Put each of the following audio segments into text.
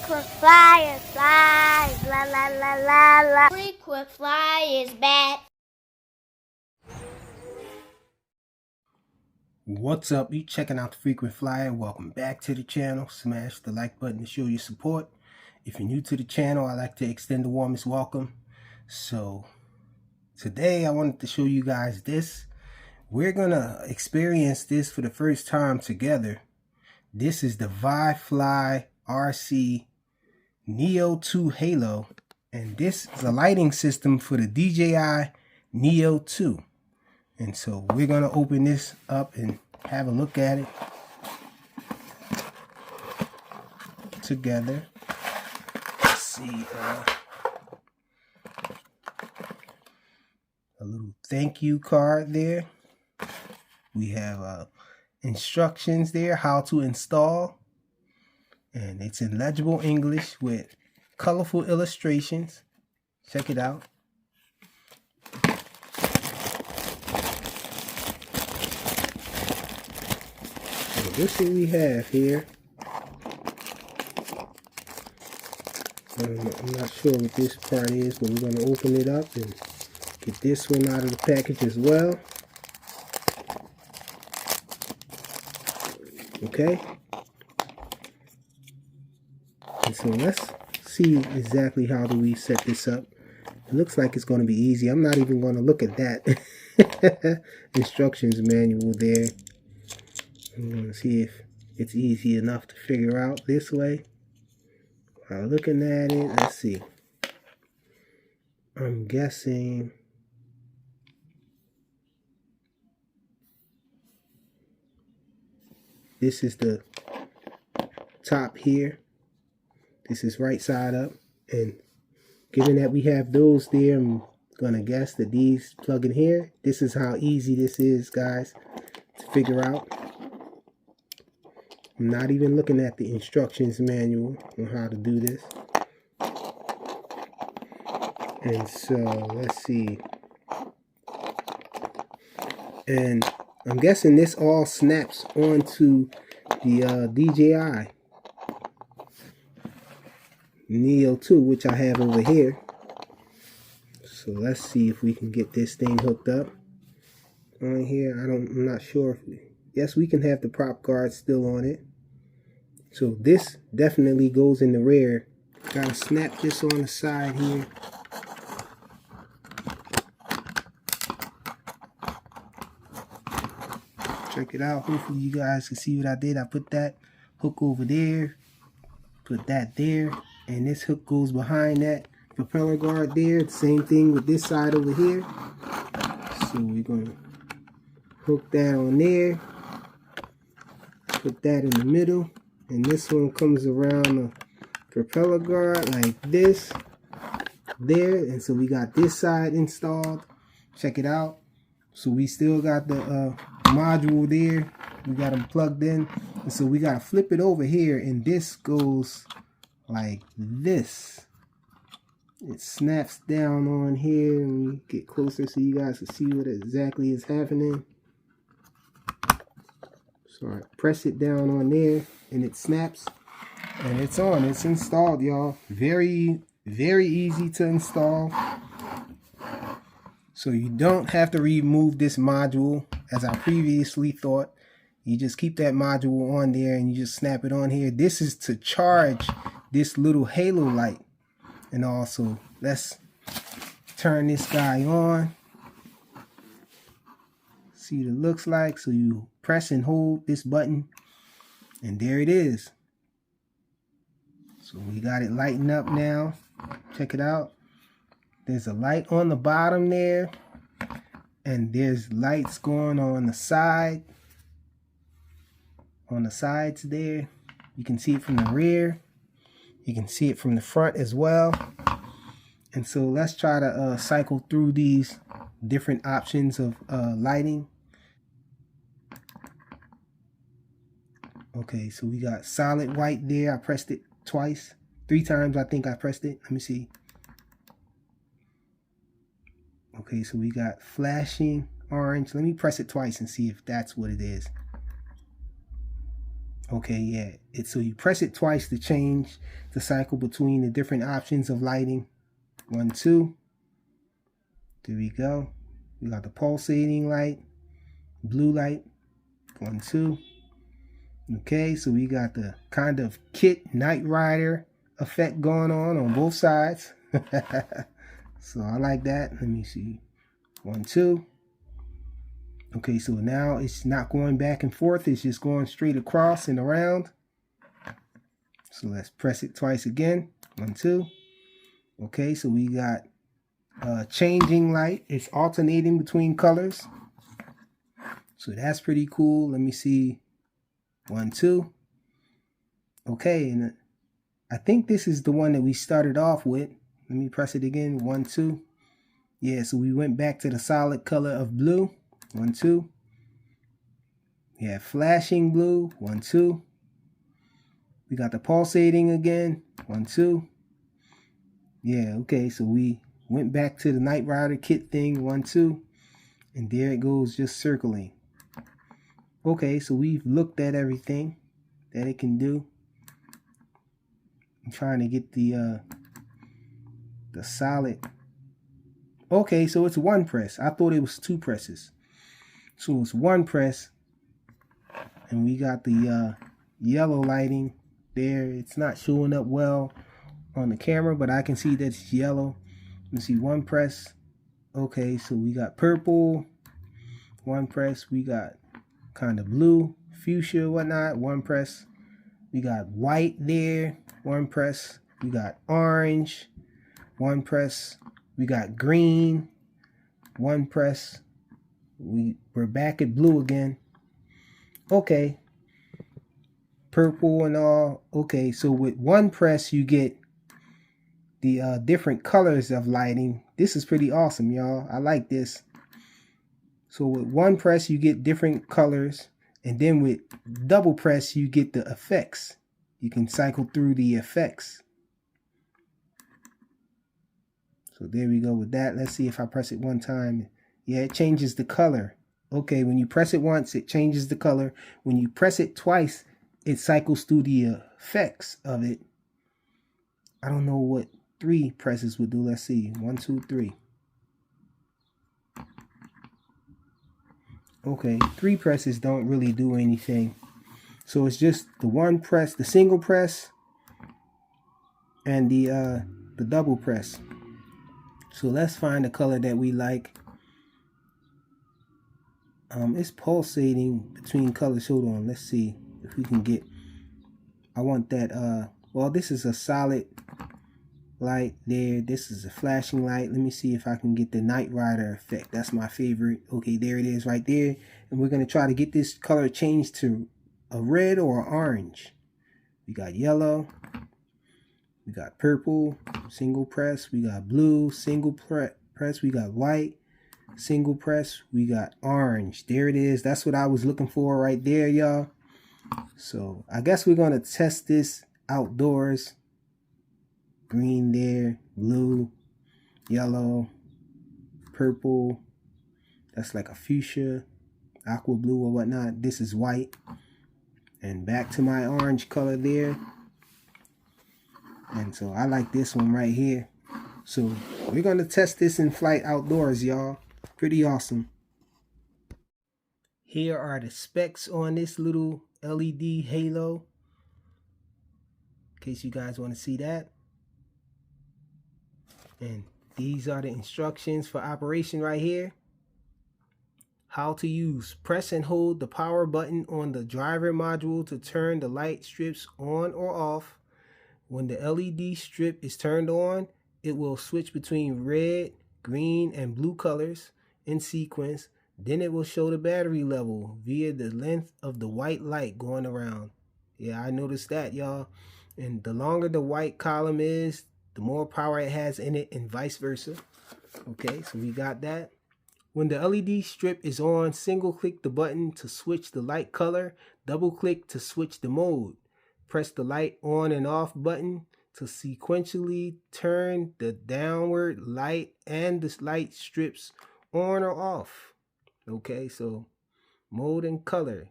Frequent flyer, fly, la la la la la. Frequent fly is back. What's up? You checking out the Frequent Flyer. Welcome back to the channel. Smash the like button to show your support. If you're new to the channel, I'd like to extend the warmest welcome. So today I wanted to show you guys this. We're gonna experience this for the first time together. This is the Vifly RC Neo2 Halo, and this is a lighting system for the DJI Neo2. And so we're going to open this up and have a look at it together. Let's see. A little thank you card there. We have instructions there, how to install. And it's in legible English with colorful illustrations. Check it out. This is what we have here. I'm not sure what this part is, but we're going to open it up and get this one out of the package as well. Okay. And so let's see exactly how do we set this up. It looks like it's going to be easy. I'm not even going to look at that instructions manual there. I'm going to see if it's easy enough to figure out this way. While looking at it, let's see. I'm guessing this is the top here. This is right side up. And given that we have those there, I'm going to guess that these plug in here. This is how easy this is, guys, to figure out. I'm not even looking at the instructions manual on how to do this. And so let's see. And I'm guessing this all snaps onto the DJI Neo2, which I have over here. So let's see if we can get this thing hooked up on here. I'm not sure if yes, we can have the prop guard still on it. So this definitely goes in the rear. Gotta snap this on the side here. Check it out. Hopefully you guys can see what I did. I put that hook over there, put that there, and this hook goes behind that propeller guard there. Same thing with this side over here. So we're gonna hook that on there, put that in the middle. And this one comes around the propeller guard like this, there. And so we got this side installed. Check it out. So we still got the module there. We got them plugged in. And so we got to flip it over here. And this goes like this. It snaps down on here. And we get closer so you guys can see what exactly is happening. So I press it down on there and it snaps and it's on. It's installed, y'all. Very, very easy to install. So you don't have to remove this module as I previously thought. You just keep that module on there and you just snap it on here. This is to charge this little halo light. And also, let's turn this guy on. See what it looks like. So you press and hold this button and there it is. So we got it lighting up now. Check it out. There's a light on the bottom there and there's lights going on the side, on the sides there. You can see it from the rear, you can see it from the front as well. And so let's try to cycle through these different options of lighting. Okay, so we got solid white there. I pressed it twice, 3 times I think I pressed it. Let me see. Okay, so we got flashing orange. Let me press it twice and see if that's what it is. Okay, yeah. So you press it twice to change the cycle between the different options of lighting. 1, 2. There we go. We got the pulsating light, blue light. 1, 2. Okay, so we got the kind of Kit Knight Rider effect going on both sides. So I like that. Let me see. 1, 2. Okay, so now it's not going back and forth. It's just going straight across and around. So let's press it twice again. 1, 2. Okay, so we got changing light. It's alternating between colors. So that's pretty cool. Let me see. 1, 2. Okay, and I think this is the one that we started off with. Let me press it again. 1, 2. Yeah, so we went back to the solid color of blue. 1, 2. Yeah, flashing blue. 1, 2. We got the pulsating again. 1, 2. Yeah, okay, so we went back to the Knight Rider kit thing. 1, 2. And there it goes, just circling. Okay, so we've looked at everything that it can do. I'm trying to get the solid. Okay, so it's 1 press. I thought it was 2 presses. So it's 1 press. And we got the yellow lighting there. It's not showing up well on the camera, but I can see that it's yellow. Let me see, 1 press. Okay, so we got purple. 1 press. We got kind of blue, fuchsia, whatnot. 1 press. We got white there. 1 press. We got orange. 1 press. We got green. 1 press. We're back at blue again. Okay. Purple and all. Okay, so with 1 press you get the different colors of lighting. This is pretty awesome, y'all. I like this. So with 1 press you get different colors, and then with double press you get the effects. You can cycle through the effects. So there we go with that. Let's see if I press it 1 time. Yeah, it changes the color. Okay, when you press it once, it changes the color. When you press it twice, it cycles through the effects of it. I don't know what 3 presses would do. Let's see. 1, 2, 3. Okay, 3 presses don't really do anything. So it's just the 1 press, the single press, and the double press. So let's find the color that we like. It's pulsating between colors. Hold on, let's see if we can get. I want that. Well, this is a solid light there. This is a flashing light. Let me see if I can get the Knight Rider effect. That's my favorite. Okay, there it is right there. And we're gonna try to get this color changed to a red or orange. We got yellow. We got purple, single press. We got blue, single press. We got white, single press. We got orange. There it is. That's what I was looking for right there, y'all. So I guess we're going to test this outdoors. Green there, blue, yellow, purple. That's like a fuchsia, aqua blue or whatnot. This is white. And back to my orange color there. And so I like this one right here. So we're going to test this in flight outdoors, y'all. Pretty awesome. Here are the specs on this little LED halo, in case you guys want to see that. And these are the instructions for operation right here. How to use. Press and hold the power button on the driver module to turn the light strips on or off. When the LED strip is turned on, it will switch between red, green, and blue colors in sequence. Then it will show the battery level via the length of the white light going around. Yeah, I noticed that, y'all. And the longer the white column is, the more power it has in it, and vice versa. Okay, so we got that. When the LED strip is on, single click the button to switch the light color. Double click to switch the mode. Press the light on and off button to sequentially turn the downward light and the light strips on or off. Okay, so mode and color.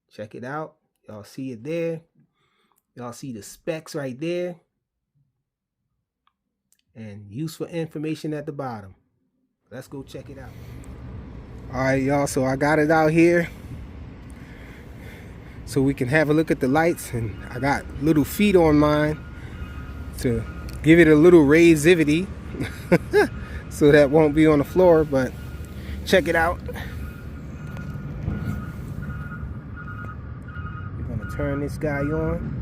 Check it out. Y'all see it there. Y'all see the specs right there. And useful information at the bottom. Let's go check it out. Alright, y'all, so I got it out here so we can have a look at the lights. And I got little feet on mine to give it a little raisivity so that won't be on the floor, but check it out. We're gonna turn this guy on.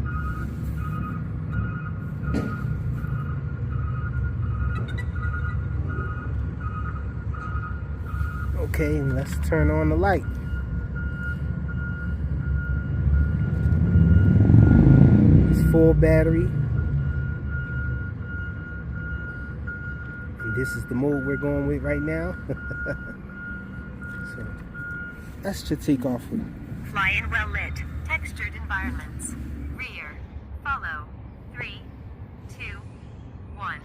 Okay, and let's turn on the light. It's full battery. And this is the mode we're going with right now. So that should take off with. Fly in well lit, textured environments. Rear, follow. 3, 2, 1.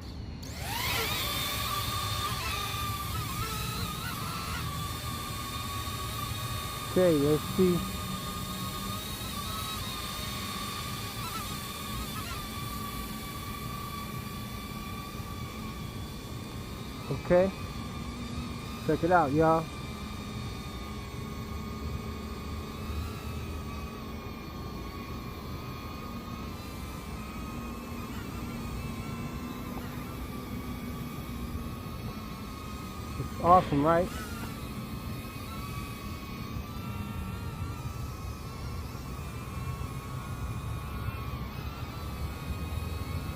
Okay, let's see. Okay, check it out, y'all. It's awesome, right?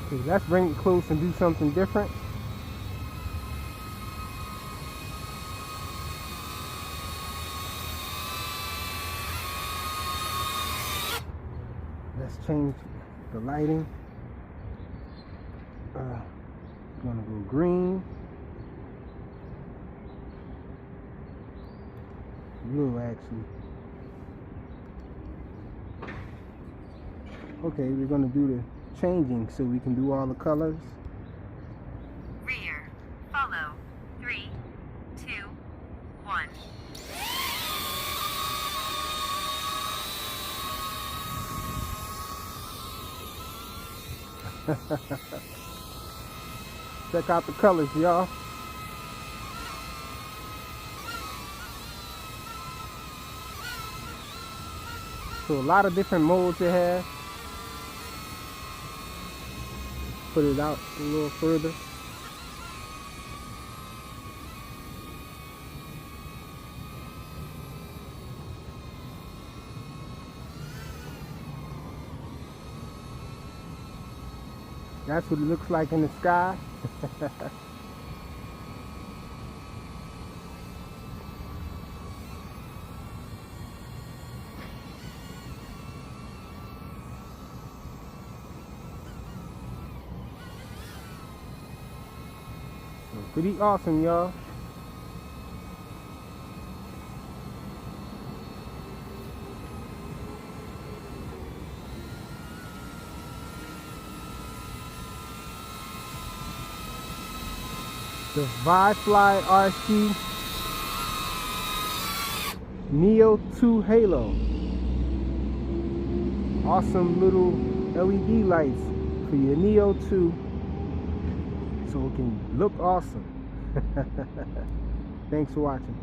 Okay, let's bring it close and do something different. Let's change the lighting. Gonna go green. Blue, actually. Okay, we're gonna do the changing so we can do all the colors. Rear, follow. 3, 2, 1. Check out the colors, y'all. So a lot of different modes it has. Put it out a little further. That's what it looks like in the sky. Pretty awesome, y'all. The Vifly RC Neo2 Halo. Awesome little LED lights for your Neo2 so it can look awesome. Thanks for watching.